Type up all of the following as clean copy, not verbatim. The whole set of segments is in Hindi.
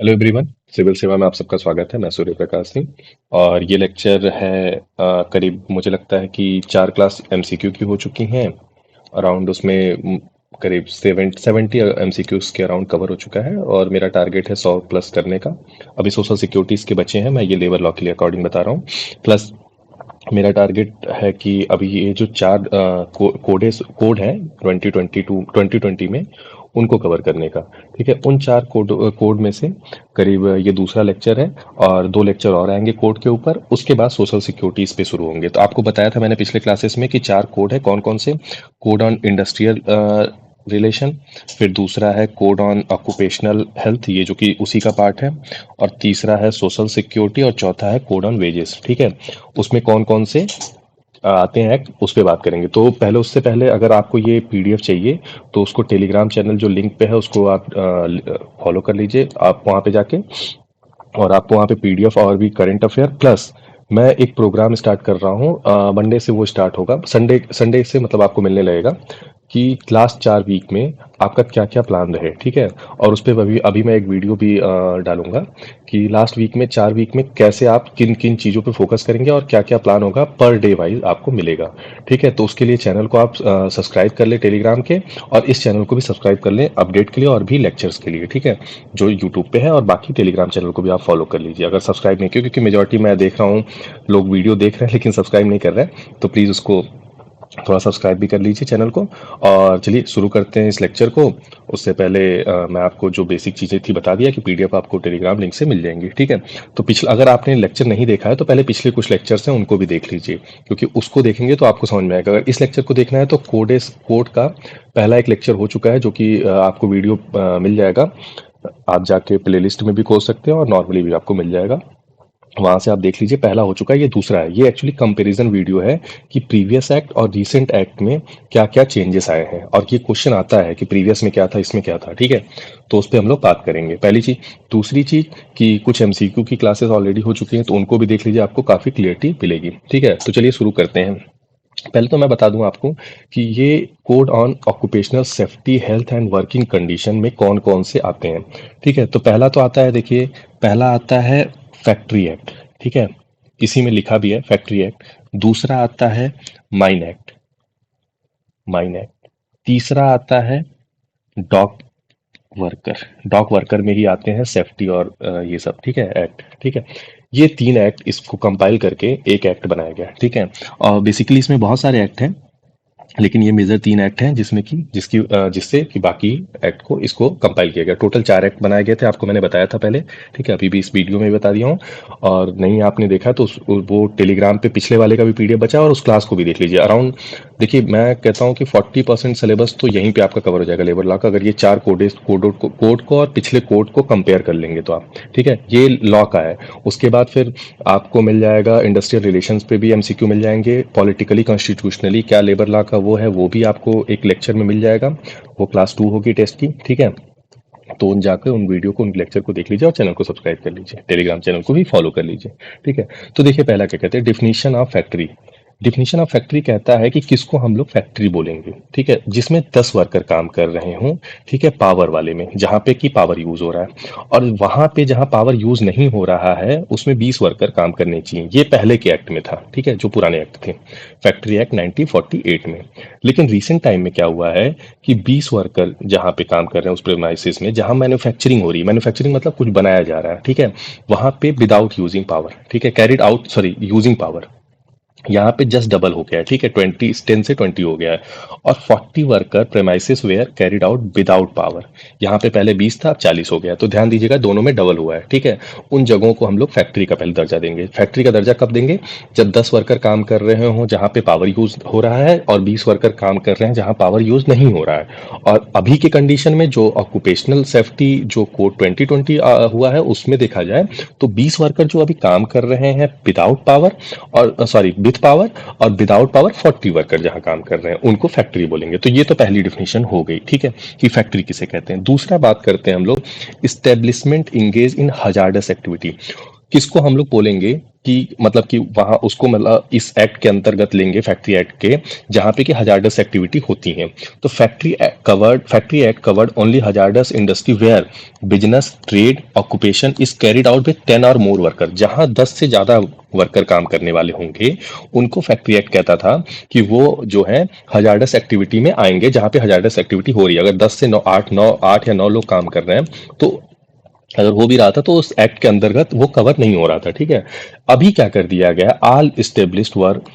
Hello everyone. सिविल सेवा में आप सबका स्वागत है। मैं सूर्य प्रकाश सिंह और ये लेक्चर है करीब मुझे लगता है कि 4 क्लास एमसीक्यू की हो चुकी हैं। अराउंड उसमें करीब 70 एमसीक्यूज के अराउंड कवर हो चुका है और मेरा टारगेट है 100 प्लस करने का। अभी सोशल सिक्योरिटीज़ के बचे हैं, मैं ये लेबर लॉ के लिए अकॉर्डिंग बता रहा हूँ। प्लस मेरा टारगेट है कि अभी ये जो चार कोड है 2020 में उनको कवर करने का। ठीक है, उन चार कोड में से करीब ये दूसरा लेक्चर है और 2 लेक्चर और आएंगे कोड के ऊपर। उसके बाद सोशल सिक्योरिटीज पे शुरू होंगे। तो आपको बताया था मैंने पिछले क्लासेस में कि 4 कोड है। कौन कौन से? कोड ऑन इंडस्ट्रियल रिलेशन, फिर दूसरा है कोड ऑन ऑक्यूपेशनल हेल्थ, ये जो कि उसी का पार्ट है, और तीसरा है सोशल सिक्योरिटी, और चौथा है कोड ऑन वेजेस। ठीक है, उसमें कौन कौन से आते हैं एक्ट, उस पर बात करेंगे। तो पहले, उससे पहले अगर आपको ये पीडीएफ चाहिए तो उसको टेलीग्राम चैनल जो लिंक पे है उसको आप फॉलो कर लीजिए आप वहाँ पे जाके। और आपको वहाँ पे पीडीएफ और भी करंट अफेयर प्लस मैं एक प्रोग्राम स्टार्ट कर रहा हूँ। मंडे से वो स्टार्ट होगा, संडे संडे से मतलब आपको मिलने लगेगा कि लास्ट 4 वीक में आपका क्या क्या प्लान रहे। ठीक है, और उस पर अभी अभी मैं एक वीडियो भी डालूंगा कि लास्ट वीक में 4 वीक में कैसे आप किन किन चीज़ों पे फोकस करेंगे और क्या क्या प्लान होगा पर डे वाइज आपको मिलेगा। ठीक है, तो उसके लिए चैनल को आप सब्सक्राइब कर ले टेलीग्राम के, और इस चैनल को भी सब्सक्राइब कर लें अपडेट के लिए और भी लेक्चर्स के लिए। ठीक है, जो यूट्यूब पे है, और बाकी टेलीग्राम चैनल को भी आप फॉलो कर लीजिए अगर सब्सक्राइब नहीं किया, क्योंकि मेजोरिटी मैं देख रहा हूँ लोग वीडियो देख रहे हैं लेकिन सब्सक्राइब नहीं कर रहे हैं। तो प्लीज़ उसको थोड़ा सब्सक्राइब भी कर लीजिए चैनल को। और चलिए शुरू करते हैं इस लेक्चर को। उससे पहले मैं आपको जो बेसिक चीज़ें थी बता दिया कि पीडीएफ आपको टेलीग्राम लिंक से मिल जाएंगी। ठीक है, तो पिछला अगर आपने लेक्चर नहीं देखा है तो पहले पिछले कुछ लेक्चर्स हैं उनको भी देख लीजिए, क्योंकि उसको देखेंगे तो आपको समझ में आएगा। अगर इस लेक्चर को देखना है तो कोड का पहला एक लेक्चर हो चुका है, जो कि आपको वीडियो मिल जाएगा। आप जाके प्लेलिस्ट में भी खोज सकते हैं और नॉर्मली भी आपको मिल जाएगा, वहां से आप देख लीजिए। पहला हो चुका है, ये दूसरा है। ये एक्चुअली कंपैरिजन वीडियो है कि प्रीवियस एक्ट और रीसेंट एक्ट में क्या क्या चेंजेस आए हैं, और ये क्वेश्चन आता है कि प्रीवियस में क्या था, इसमें क्या था। ठीक है, तो उस पर हम लोग बात करेंगे, पहली चीज। दूसरी चीज कि कुछ एमसीक्यू की क्लासेस ऑलरेडी हो चुकी हैं, तो उनको भी देख लीजिए, आपको काफी क्लियरिटी मिलेगी। ठीक है, तो चलिए शुरू करते हैं। पहले तो मैं बता दूं आपको कि ये code on occupational safety health and working condition में कौन कौन से आते हैं। ठीक है, तो पहला तो आता है, देखिए, पहला आता है फैक्ट्री एक्ट। ठीक है, इसी में लिखा भी है फैक्ट्री एक्ट। दूसरा आता है माइन एक्ट, माइन एक्ट। तीसरा आता है डॉक वर्कर, डॉक वर्कर में ही आते हैं सेफ्टी और ये सब। ठीक है, एक्ट। ठीक है, ये 3 एक्ट इसको कंपाइल करके एक एक्ट बनाया गया। ठीक है, और बेसिकली इसमें बहुत सारे एक्ट हैं, लेकिन ये मेजर 3 एक्ट हैं जिसमें कि जिससे कि बाकी एक्ट को इसको कंपाइल किया गया। टोटल 4 एक्ट बनाए गए थे, आपको मैंने बताया था पहले। ठीक है, अभी भी इस वीडियो में भी बता दिया हूँ, और नहीं आपने देखा तो वो टेलीग्राम पे पिछले वाले का भी पीडीएफ बचा है, और उस क्लास को भी देख लीजिए। अराउंड देखिए, मैं कहता हूँ कि 40% सिलेबस तो यहीं पे आपका कवर हो जाएगा लेबर लॉ का, अगर ये 4 कोड को और पिछले कोड को कंपेयर कर लेंगे तो आप। ठीक है, ये लॉ का है। उसके बाद फिर आपको मिल जाएगा इंडस्ट्रियल रिलेशंस पे भी एमसीक्यू मिल जाएंगे। पॉलिटिकली कॉन्स्टिट्यूशनली क्या लेबर लॉ का वो है, वो भी आपको एक लेक्चर में मिल जाएगा। वो क्लास 2 होगी टेस्ट की। ठीक है, तो उन जाकर उन वीडियो को, उन लेक्चर को देख लीजिए और चैनल को सब्सक्राइब कर लीजिए, टेलीग्राम चैनल को भी फॉलो कर लीजिए। ठीक है, तो देखिए पहला क्या कहते हैं, definition of factory. Definition of factory कहता है कि किसको हम लोग फैक्ट्री बोलेंगे। ठीक है, जिसमें 10 वर्कर काम कर रहे हों। ठीक है, पावर वाले में, जहाँ पे कि पावर यूज हो रहा है, और वहां पे जहाँ पावर यूज नहीं हो रहा है उसमें 20 वर्कर काम करने चाहिए। ये पहले के एक्ट में था। ठीक है, जो पुराने एक्ट थे, फैक्ट्री एक्ट 1948 में। लेकिन रिसेंट टाइम में क्या हुआ है कि 20 वर्कर जहाँ पे काम कर रहे हैं उस प्रेमाइसिस में जहाँ मैन्युफैक्चरिंग हो रही है, मैन्युफैक्चरिंग मतलब कुछ बनाया जा रहा है। ठीक है, वहां पे विदाउट यूजिंग पावर। ठीक है, carried out, sorry, using power, यहाँ पे जस्ट डबल हो गया है। ठीक है, 10 से 20 हो गया है। और 40 worker premises where carried out without power, यहाँ पे पहले 20 था, अब 40 हो गया। तो ध्यान दीजिएगा, दोनों में डबल हुआ है। ठीक है, उन जगहों को हम लोग फैक्ट्री का पहले दर्जा देंगे। फैक्ट्री का दर्जा कब देंगे? जब 10 वर्कर काम कर रहे हों जहाँ पे पावर यूज हो रहा है, और 20 वर्कर काम कर रहे हैं जहाँ पावर यूज नहीं हो रहा है। और अभी के कंडीशन में जो ऑक्यूपेशनल सेफ्टी जो कोड 2020 हुआ है उसमें देखा जाए तो 20 वर्कर जो अभी काम कर रहे हैं विदाउट पावर, और सॉरी विथ पावर, और विदाउट पावर 40 वर्कर जहां काम कर रहे हैं उनको फैक्ट्री बोलेंगे। तो ये तो पहली डिफिनेशन हो गई। ठीक है, कि फैक्ट्री किसे कहते हैं। दूसरा बात करते हैं हम लोग, establishment engage in hazardous activity. किसको हम लोग बोलेंगे कि मतलब कि वहाँ उसको मतलब इस एक्ट के अंतर्गत लेंगे, फैक्ट्री एक्ट के, जहाँ पे कि हजार्डस एक्टिविटी होती हैं। तो factory act covered only hazardous industry where business trade occupation is carried out with 10 और मोर वर्कर। जहाँ 10 से ज्यादा वर्कर काम करने वाले होंगे, उनको फैक्ट्री एक्ट कहता था कि वो जो है हजार्डस एक्टिविटी में आएंगे, जहाँ पे हजार्डस एक्टिविटी हो रही है। अगर 10 से 8 या 9 लोग काम कर रहे हैं, तो अगर हो भी रहा था तो उस एक्ट के अंतर्गत वो कवर नहीं हो रहा था। ठीक है, अभी क्या कर दिया गया, all established work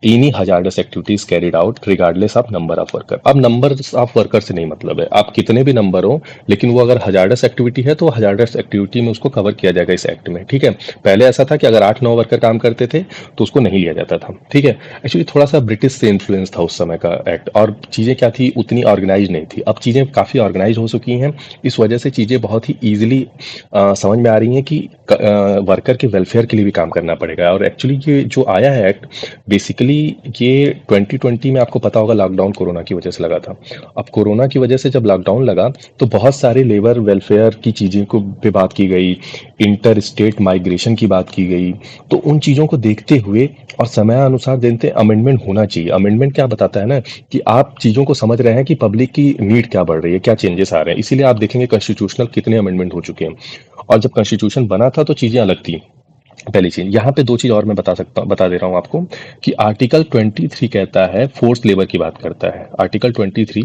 any hazardous activities carried out regardless of number of worker. अब नंबर ऑफ वर्कर से नहीं मतलब है, आप कितने भी नंबर हो, लेकिन वो अगर हजार्डस एक्टिविटी है तो हजार्डस एक्टिविटी में उसको कवर किया जाएगा इस एक्ट में। ठीक है, पहले ऐसा था कि अगर 8-9 वर्कर काम करते थे तो उसको नहीं लिया जाता था। ठीक है, एक्चुअली थोड़ा सा ब्रिटिश से इन्फ्लुएंस था उस समय का एक्ट, और चीज़ें क्या थी, उतनी ऑर्गेनाइज नहीं थी। अब चीज़ें काफ़ी ऑर्गेनाइज हो चुकी हैं, इस वजह से चीज़ें बहुत ही ईजिली समझ में आ रही हैं कि वर्कर के वेलफेयर के लिए भी काम करना पड़ेगा। और एक्चुअली ये जो आया है एक्ट, बेसिकली ये 2020 में आपको पता होगा लॉकडाउन कोरोना की वजह से लगा था। अब कोरोना की वजह से जब लॉकडाउन लगा तो बहुत सारे लेबर वेलफेयर की चीज़ें को पे बात की गई, इंटर स्टेट माइग्रेशन की बात की गई। तो उन चीज़ों को देखते हुए और समयानुसार देखते अमेंडमेंट होना चाहिए। अमेंडमेंट क्या बताता है ना, कि आप चीज़ों को समझ रहे हैं कि पब्लिक की नीड क्या बढ़ रही है, क्या चेंजेस आ रहे हैं। इसीलिए आप देखेंगे कॉन्स्टिट्यूशनल कितने अमेंडमेंट हो चुके हैं। और जब कॉन्स्टिट्यूशन बना था तो चीज़ें अलग थी। पहली चीज, यहाँ पे दो चीज और मैं बता दे रहा हूँ आपको, कि आर्टिकल 23 कहता है फोर्स लेबर की बात करता है। आर्टिकल 23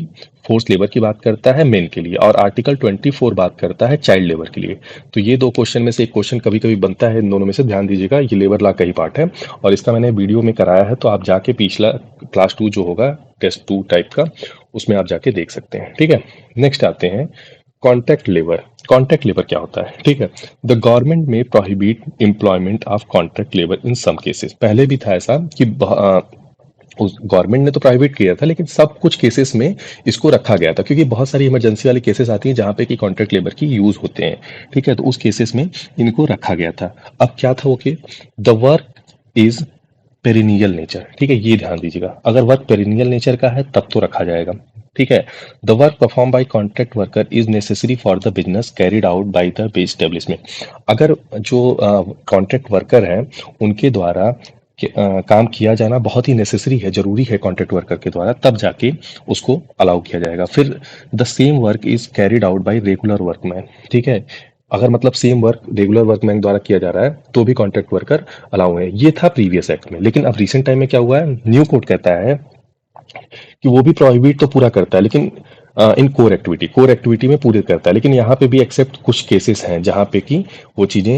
फोर्स लेबर की बात करता है मेन के लिए, और आर्टिकल 24 बात करता है चाइल्ड लेबर के लिए। तो ये दो क्वेश्चन में से एक क्वेश्चन कभी कभी बनता है इन दोनों में से, ध्यान दीजिएगा। ये लेबर लॉ का ही पार्ट है, और इसका मैंने वीडियो में कराया है, तो आप जाके पिछला क्लास 2 जो होगा, टेस्ट 2 टाइप का, उसमें आप जाके देख सकते हैं। ठीक है, नेक्स्ट आते हैं कॉन्ट्रैक्ट लेबर। कॉन्ट्रैक्ट लेबर क्या होता है? ठीक है, the government may prohibit employment of contract labour in some cases. पहले भी था ऐसा कि उस गवर्नमेंट ने तो प्राइवेट किया था, लेकिन सब कुछ केसेस में इसको रखा गया था, क्योंकि बहुत सारी इमरजेंसी वाली केसेस आती हैं जहाँ पे कि कॉन्ट्रैक्ट लेबर की यूज होते हैं। ठीक है, तो उस केसेस में इनको रखा गया था। अब क्या था वो कि the work is perennial nature. ठीक है, ये ध्यान दीजिएगा, अगर वर्क पेरिनियल नेचर का है तब तो रखा जाएगा। ठीक है, the work perform by contract worker is necessary for the business carried out by the base establishment. अगर जो कॉन्ट्रैक्ट वर्कर हैं उनके द्वारा काम किया जाना बहुत ही नेसेसरी है, जरूरी है कॉन्ट्रैक्ट वर्कर के द्वारा, तब जाके उसको अलाउ किया जाएगा। फिर the same work is carried out by regular workman. ठीक है, अगर मतलब सेम वर्क रेगुलर वर्कमैन द्वारा किया जा रहा है तो भी कॉन्ट्रैक्ट वर्कर अलाउ है। ये था प्रीवियस एक्ट में, लेकिन अब रिसेंट टाइम में क्या हुआ है, न्यू कोड कहता है कि वो भी प्रोहिबिट तो पूरा करता है, लेकिन इन कोर एक्टिविटी में पूरे करता है, लेकिन यहाँ पे भी एक्सेप्ट कुछ केसेस हैं जहाँ पे कि वो चीज़ें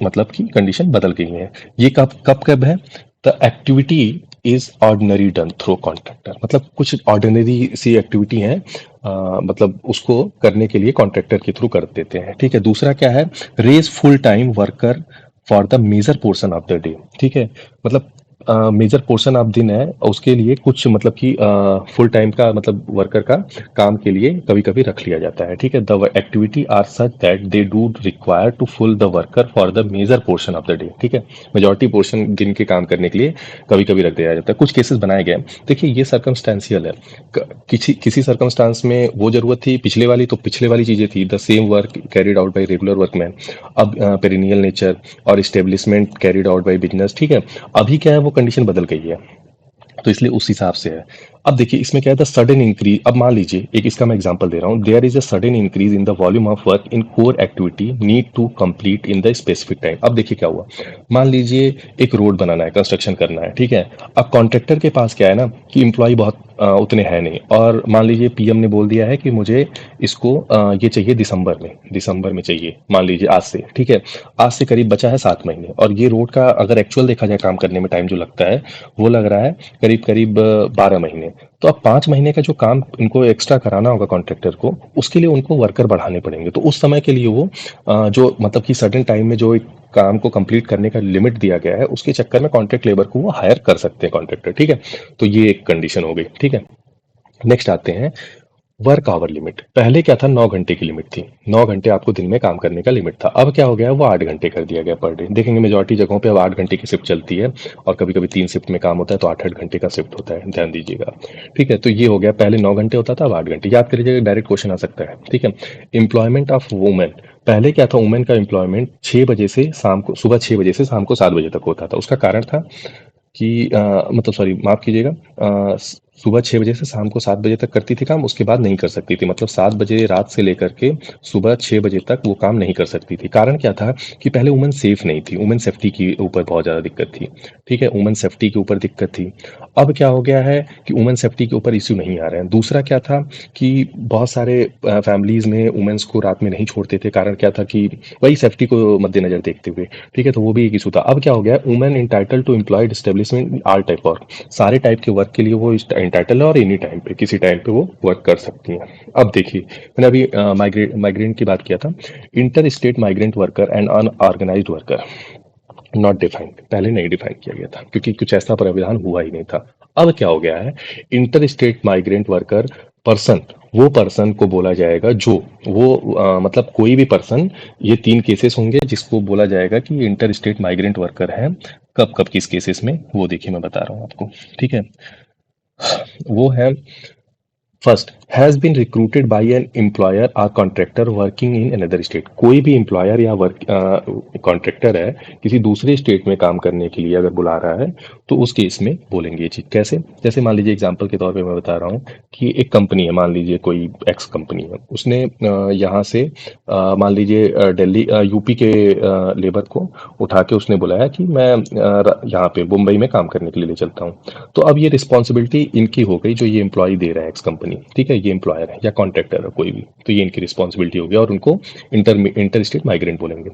मतलब कि कंडीशन बदल गई हैं। ये कब है, the activity is ordinary done through contractor. मतलब कुछ ऑर्डिनरी सी एक्टिविटी हैं, मतलब उसको करने के लिए कॉन्ट्रैक्टर के थ्रू कर देते हैं। ठीक है, दूसरा क्या है, raise full time worker for the major portion of the day. ठीक है, मतलब मेजर पोर्शन ऑफ दिन है, उसके लिए कुछ मतलब कि फुल टाइम का मतलब वर्कर का काम के लिए कभी कभी रख लिया जाता है। ठीक है, the activity are such that they do require to full the worker for the major portion of the day. ठीक है, मेजोरिटी पोर्शन दिन के काम करने के लिए कभी कभी रख दिया जाता है। कुछ केसेस बनाए गए हैं। देखिए, ये सर्कमस्टेंशियल है, किसी किसी सर्कमस्टांस में वो जरूरत थी पिछले वाली, तो पिछले वाली चीजें थी, the same work carried out by regular workman. अब पेरिनियल नेचर और establishment carried out by business. ठीक है, अभी क्या है, वो कंडीशन बदल गई है, तो इसलिए उस हिसाब से है। अब देखिए इसमें क्या है, द सडन इंक्रीज। अब मान लीजिए एक इसका मैं एग्जांपल दे रहा हूँ, there is a sudden increase in the volume of work in core activity need to complete in the specific time. अब देखिए क्या हुआ, मान लीजिए एक रोड बनाना है, कंस्ट्रक्शन करना है। ठीक है, अब कॉन्ट्रैक्टर के पास क्या है ना, कि एम्प्लॉय बहुत उतने हैं नहीं, और मान लीजिए पीएम ने बोल दिया है कि मुझे इसको ये चाहिए दिसंबर में चाहिए, मान लीजिए आज से। ठीक है, आज से करीब बचा है 7 महीने, और ये रोड का अगर एक्चुअल देखा जाए काम करने में टाइम जो लगता है, वो लग रहा है करीब करीब 12 महीने। तो अब 5 महीने का जो काम इनको एक्स्ट्रा कराना होगा कॉन्ट्रैक्टर को, उसके लिए उनको वर्कर बढ़ाने पड़ेंगे। तो उस समय के लिए वो जो मतलब कि सडन टाइम में जो एक काम को कंप्लीट करने का लिमिट दिया गया है, उसके चक्कर में कॉन्ट्रैक्ट लेबर को वो हायर कर सकते हैं कॉन्ट्रैक्टर। ठीक है, तो ये एक कंडीशन हो गई। ठीक है, नेक्स्ट आते हैं वर्क आवर लिमिट। पहले क्या था, 9 घंटे की लिमिट थी, 9 घंटे आपको दिन में काम करने का लिमिट था। अब क्या हो गया है, वो 8 घंटे कर दिया गया पर डे। देखेंगे मेजोरिटी जगहों पे अब 8 घंटे की शिफ्ट चलती है, और कभी कभी 3 शिफ्ट में काम होता है, तो 8-8 घंटे का शिफ्ट होता है, ध्यान दीजिएगा। ठीक है, तो ये हो गया, पहले 9 घंटे होता था, अब 8 घंटे। याद करिएगा, डायरेक्ट क्वेश्चन आ सकता है। ठीक है, एम्प्लॉयमेंट ऑफ वुमेन। पहले क्या था, वुमेन का एम्प्लॉयमेंट 6 बजे से शाम को, सुबह 6 बजे से शाम को 7 बजे तक होता था। उसका कारण था कि मतलब सॉरी माफ़ कीजिएगा, सुबह 6 बजे से शाम को 7 बजे तक करती थी काम, उसके बाद नहीं कर सकती थी। मतलब 7 बजे रात से लेकर के सुबह 6 बजे तक वो काम नहीं कर सकती थी। कारण क्या था कि पहले वुमेन सेफ नहीं थी, वुमेन सेफ्टी के ऊपर बहुत ज़्यादा दिक्कत थी। ठीक है, वुमेन सेफ्टी के ऊपर दिक्कत थी। अब क्या हो गया है कि वुमेन सेफ्टी के ऊपर इश्यू नहीं आ रहे हैं। दूसरा क्या था कि बहुत सारे फैमिलीज़ में वुमेन्स को रात में नहीं छोड़ते थे। कारण क्या था कि वही सेफ्टी को मद्देनजर देखते हुए। ठीक है, तो वो भी एक इशू था। अब क्या हो गया है, women entitle to employed establishment all type work, सारे टाइप के वर्क के लिए वो इंटाइटल है और एनी टाइम पे, किसी टाइम पे वो वर्क कर सकती हैं। अब देखिए, मैंने अभी माइग्रेंट की बात किया था। Inter state migrant worker and unorganised worker not defined, पहले नहीं डिफाइन किया गया था क्योंकि कुछ ऐसा प्रावधान हुआ ही नहीं था। अब क्या हो गया है, inter state migrant worker person, वो पर्सन को बोला जाएगा जो वो मतलब कोई भी पर्सन, ये 3 केसेस होंगे जिसको बोला जाएगा कि इंटर स्टेट माइग्रेंट वर्कर है। कब कब किस केसेस में, वो देखिए मैं बता रहा हूँ आपको। ठीक है, वो है, first has been recruited by an employer और contractor working in another state. कोई भी एम्प्लॉयर या वर्क कॉन्ट्रैक्टर है, किसी दूसरे स्टेट में काम करने के लिए अगर बुला रहा है, तो उस केस में बोलेंगे ये चीज़। कैसे, जैसे मान लीजिए एग्जांपल के तौर पे मैं बता रहा हूँ कि एक कंपनी है, मान लीजिए कोई एक्स कंपनी है, उसने यहाँ से मान लीजिए दिल्ली यूपी के लेबर को उठा के उसने बुलाया कि मैं यहाँ पे मुंबई में काम करने के लिए ले चलता हूँ। तो अब ये रिस्पॉन्सिबिलिटी इनकी हो गई, जो ये एम्प्लॉय दे रहा है एक्स कंपनी। ठीक है, ये एम्प्लॉयर है या कॉन्ट्रैक्टर है कोई भी, तो ये इनकी रिस्पॉन्सिबिलिटी होगी और उनको इंटर स्टेट माइग्रेंट बोलेंगे।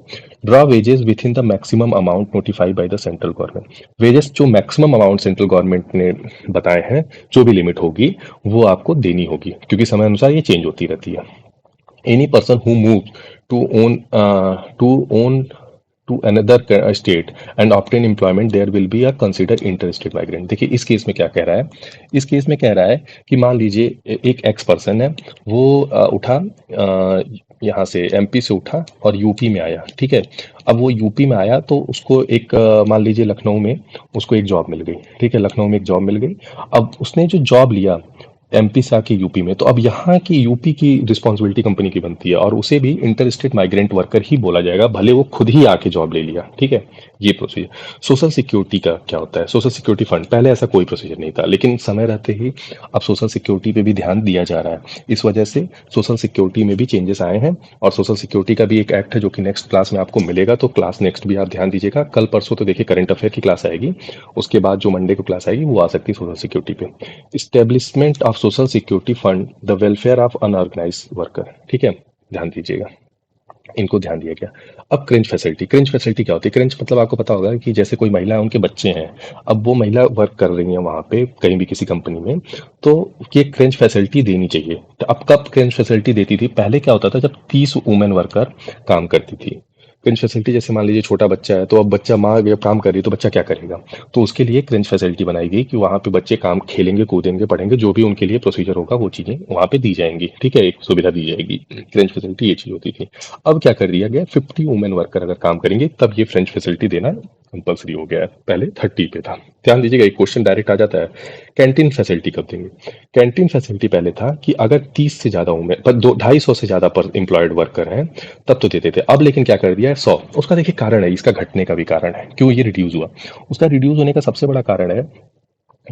Draw wages with in the maximum amount notified by the central government. Wages जो मैक्सिमम अमाउंट सेंट्रल गवर्नमेंट ने बताए हैं, जो भी लिमिट होगी वो आपको देनी होगी, क्योंकि समय अनुसार ये चेंज होती रहती है। Any person who move to on to on to another state and obtain employment there will be a consider inter state migrant. देखिए इस केस में क्या कह रहा है, इस केस में कह रहा है कि मान लीजिए एक एक्स पर्सन है, वो उठा यहाँ से एमपी से उठा और यूपी में आया। ठीक है, अब वो यूपी में आया तो उसको एक मान लीजिए लखनऊ में उसको एक जॉब मिल गई। ठीक है, लखनऊ में एक जॉब मिल गई। अब उसने जो जॉब लिया एमपी से आके यूपी में, तो अब यहाँ की यूपी की रिस्पॉन्सिबिलिटी कंपनी की बनती है और उसे भी इंटर स्टेट माइग्रेंट वर्कर ही बोला जाएगा, भले वो खुद ही आके जॉब ले लिया। ठीक है, ये प्रोसीजर। सोशल सिक्योरिटी का क्या होता है, सोशल सिक्योरिटी फंड, पहले ऐसा कोई प्रोसीजर नहीं था, लेकिन समय रहते ही अब सोशल सिक्योरिटी पे भी ध्यान दिया जा रहा है। इस वजह से सोशल सिक्योरिटी में भी चेंजेस आए हैं और सोशल सिक्योरिटी का भी एक एक्ट है जो कि नेक्स्ट क्लास में आपको मिलेगा, तो क्लास नेक्स्ट भी आप ध्यान दीजिएगा। कल परसों तो देखिए करंट अफेयर की क्लास आएगी, उसके बाद जो मंडे को क्लास आएगी वो आ सकती है सोशल सिक्योरिटी पे। Establishment of social security fund the welfare of unorganised worker. ठीक है, ध्यान दीजिएगा, इनको ध्यान दिया गया। अब क्रेंच फैसिलिटी, क्रेंच फैसिलिटी क्या होती है? क्रेंच मतलब आपको पता होगा कि जैसे कोई महिला है, उनके बच्चे हैं, अब वो महिला वर्क कर रही है वहां पे कहीं भी किसी कंपनी में, तो ये क्रेंच फैसिलिटी देनी चाहिए। तो अब कब क्रेंच फैसिलिटी देती थी? पहले क्या होता था, जब 30 वुमेन वर्कर काम करती थी। क्रेंच फैसिलिटी जैसे मान लीजिए छोटा बच्चा है, तो अब बच्चा, माँ जब काम कर रही है तो बच्चा क्या करेगा, तो उसके लिए क्रेंच फैसिलिटी बनाई गई कि वहाँ पे बच्चे काम, खेलेंगे कूदेंगे पढ़ेंगे, जो भी उनके लिए प्रोसीजर होगा वो चीज़ें वहाँ पे दी जाएंगी। ठीक है, एक सुविधा दी जाएगी। क्रेंच फैसिलिटी ये चीज़ होती थी। अब क्या कर दिया गया, 50 वुमेन वर्कर अगर काम करेंगे तब ये फ्रेंच फैसिलिटी देना कंपलसरी हो गया है, पहले 30 पे था। ध्यान दीजिएगा, एक क्वेश्चन डायरेक्ट आ जाता है, कैंटीन फैसिलिटी कब देंगे? कैंटीन फैसिलिटी पहले था कि अगर 30 से ज़्यादा वुमेन पर 250 से ज़्यादा पर एम्प्लॉयड वर्कर हैं तब तो देते थे। अब लेकिन क्या कर दिया है, 100। उसका देखिए कारण है, इसका घटने का भी कारण है, क्यों ये रिड्यूस हुआ। उसका रिड्यूस होने का सबसे बड़ा कारण है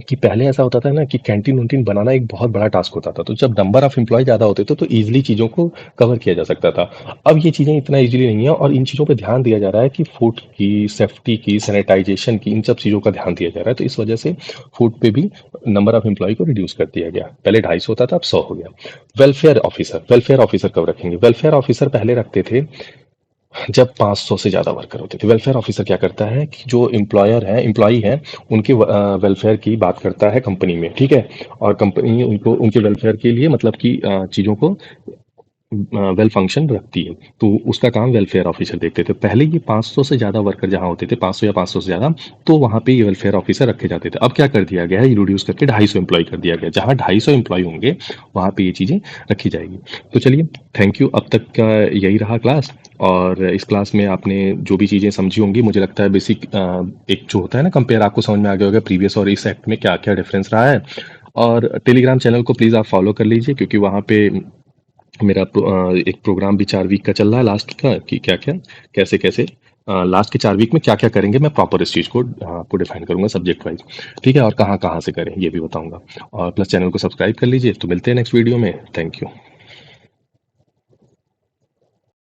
कि पहले ऐसा होता था ना कि कैंटीन वैंटीन बनाना एक बहुत बड़ा टास्क होता था, तो जब नंबर ऑफ एम्प्लॉय ज़्यादा होते थे तो ईजिली चीज़ों को कवर किया जा सकता था। अब ये चीज़ें इतना ईजिली नहीं है और इन चीज़ों पे ध्यान दिया जा रहा है कि फूड की सेफ्टी की, सैनिटाइजेशन की, इन सब चीज़ों का ध्यान दिया जा रहा है। तो इस वजह से फूड पे भी नंबर ऑफ एम्प्लॉय को रिड्यूस कर दिया गया। पहले 250 होता था, अब 100 हो गया। वेलफेयर ऑफिसर, वेलफेयर ऑफिसर कब रखेंगे? वेलफेयर ऑफिसर पहले रखते थे जब 500 से ज़्यादा वर्कर होते थे। वेलफेयर ऑफिसर क्या करता है कि जो एम्प्लॉयर है, एम्प्लॉई है, उनके वेलफेयर की बात करता है कंपनी में। ठीक है, और कंपनी उनको उनके वेलफेयर के लिए मतलब कि चीज़ों को वेल फंक्शन रखती है, तो उसका काम वेलफेयर ऑफिसर देखते थे। पहले ये 500 से ज़्यादा वर्कर जहाँ होते थे, 500 या 500 से ज़्यादा, तो वहाँ पे ये वेलफेयर ऑफिसर रखे जाते थे। अब क्या कर दिया गया है, ये रिड्यूस करके 250 एम्प्लॉय कर दिया गया। जहाँ 250 एम्प्लॉय होंगे वहाँ पे ये चीज़ें रखी जाएगी। तो चलिए, थैंक यू, अब तक का यही रहा क्लास। और इस क्लास में आपने जो भी चीज़ें समझी होंगी, मुझे लगता है बेसिक एक जो होता है ना कंपेयर, आपको समझ में आ गया होगा प्रीवियस और इस एक्ट में क्या क्या डिफरेंस रहा है। और टेलीग्राम चैनल को प्लीज़ आप फॉलो कर लीजिए, क्योंकि वहाँ पे मेरा एक प्रोग्राम भी 4 वीक का चल रहा है लास्ट का, कि क्या क्या कैसे कैसे लास्ट के 4 वीक में क्या क्या करेंगे, मैं प्रॉपर इस चीज़ को आपको डिफाइन करूंगा सब्जेक्ट वाइज। ठीक है, और कहाँ कहाँ से करें ये भी बताऊंगा। और प्लस चैनल को सब्सक्राइब कर लीजिए। तो मिलते हैं नेक्स्ट वीडियो में। Thank you.